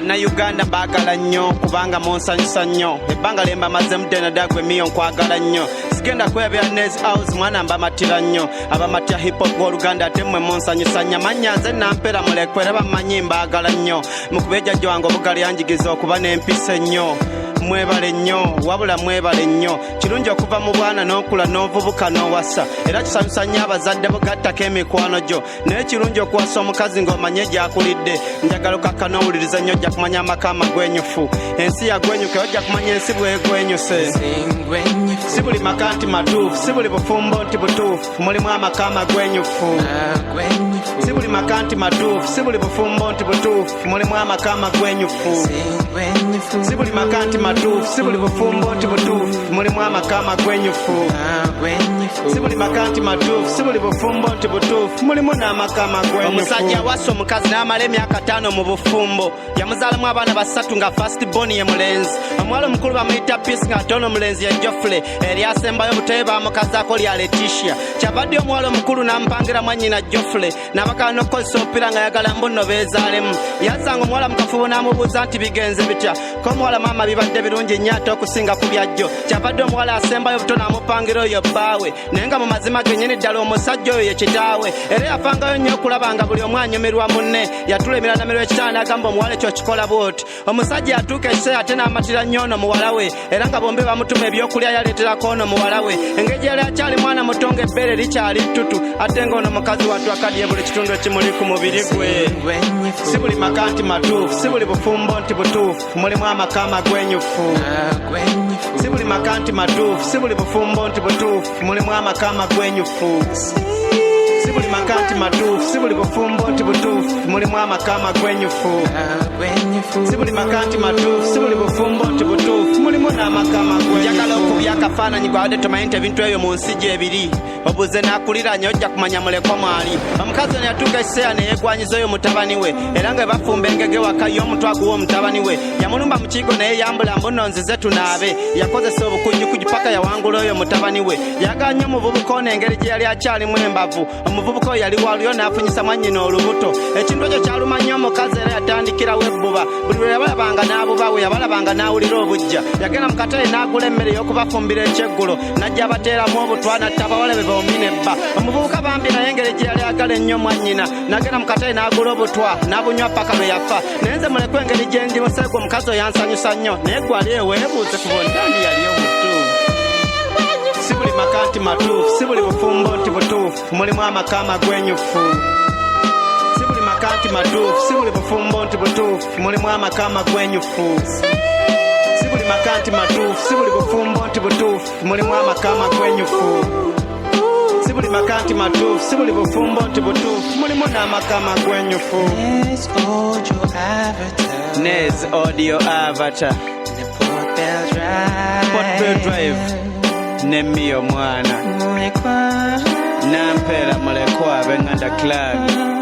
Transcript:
Bannayuganda baagala nnyo kubanga munsanyusa nnyo ebbanga lemba maze mudde dagwe miyo nkwagala nnyo sigenda kwebera Nez House mwana mbamatira nnyo abamatya hip hop w'Oluganda ate mmwe munsanyusa nnyo amannya nze nampera mulekwera bamanyi mbaagala nnyo mukubeja jwange obugali yanjigiza okuba n'empisa ennyo mwebale nnyo wabula mwebale nnyo kirungi okuva mu bwana n'okula n'ovubuka n'owasa era kisanyusa nnyo abazadde bugattako emikwano gyo naye kirungi okuwasa omukazi ng'omanye gyakulidde njagala okakka n'owuliriza nnyo ojja kumanya amaka amagwenyufu ensi yagwenyuka ojja kumanya ensi bwegwenyuse si buli maka nti matuufu si buli bufumbo nti butuufu mulimu amaka amagwenyufu si buli maka nti matuufu si buli bufumbo nti butuufu mulimu amaka amagwenyufu si buli maka nti matuufu si buli bufumbo nti butuufu mulimu amaka amagwenyufu si buli maka nti matuufu si buli bufumbo nti butuufu mulimu n'amaka amagwenyufu omusajja awasa omukazi n'amala emyaka 5 mu bufumbo yamuzaalamu abaana 3 nga first born ye mulenzi omuwala omukulu bamuyita Peace nga ate ono omulenzi ye Geoffrey eri asembayo butebe bamukazaako lya Letitia kyabadde omuwala omukulu n'amupangira mwannyina Geoffrey n'abakala n'okukozesa omupiira nga yagala mbunno beezaalemu yazanga omuwala mu kafubo n'amubuuza nti bigenze bitya ko omuwala maama bibadde birungi nnyo ate okusinga ku byajjo kyabadde omuwala asembayo buto n'amupangira oyo bbaawe naye nga mu mazima gennyini ddala omusajja oyo ye kitaawe era yafangayo nnyo okulaba nga buli omu anyumirwa munne yatula emirandamiro ekitala n'agamba omuwala ekyo kikola bwoti omusajja yatuuka ekiseera ate n'amatira nnyo ono muwala we era nga bombi bamutuma ebyokulya yaleeterako ono muwala we engeri yali akyali mwana muto ng'ebbeere likyali ttutu ate ng'ono mukazi wattu akaddiye buli kitundu ekimuli ku mubiri gwe si buli maka nti matuufu si buli bufumbo nti butuufu mulimu amaka amagwenyufu si buli maka nti matuufu si buli bufumbo nti butuufu mulimu amaka amagwenyufu si buli maka nti matuufu si buli bufumbo nti butuufu mulimu amaka amagwenyufu si buli maka nti matuufu si buli bufumbo nti butuufu mulimu n'amaka amagwenyufu njagala okubya akafaananyi gwawadde tomanyi nti ebintu ebyo mu nsi gyebiri obuze n'akuliranye ojja kumanya mulekwa mwali omukazi ono yatuuka ekiseera ne yeegwanyiza oyo mutabani we era nga bafumba engege waka ye omutwagu w'omutabani we yamulumba mu kiigo naye yambula mbuno nzize tunaabe yakozesa obukujukuju paka yawangula oyo mutabani we yagala nnyo omuvubuka ono engeri gye yali akyalimu embavu omuvubuka oyo yali walyo n'afunyisa mwannyina olubuto ekintu ekyo kyaluma nnyo omukazi era yatandikirawo ebbuba buli lwe yabalabanga n'abuba we yabalabanga n'awulira obujja yagenda mu katale n'agula emmere y'okubafumbira ekyeggulo n'ajja abateeramu obutwa n'atta abawala be boomina ebba omuvubuka bambi naye engeri gye yali agala ennyo mwannyina n'agenda mu katale n'agula obutwa n'abunywa paka lwe yafa naye nze mulekwa engeri gye ndimuse gwe omukazi oyo yansanyusa nnyo naye gwali eweebuuze ku bondani yali omutuufu si buli maka nti matuufu si buli bufumbo nti butuufu mulimu amaka amagwenyufu si buli maka nti matuufu si buli bufumbo nti butuufu mulimu amaka amagwenyufu si buli maka nti matuufu si buli bufumbo nti butuufu mulimu amaka amagwenyufu si buli maka nti matuufu si buli bufumbo nti butuufu mulimu n'amaka amagwenyufu Nez Audio Avatar Port Bell Drive Nemiyo mwana Nampera mulekwa Benganda Club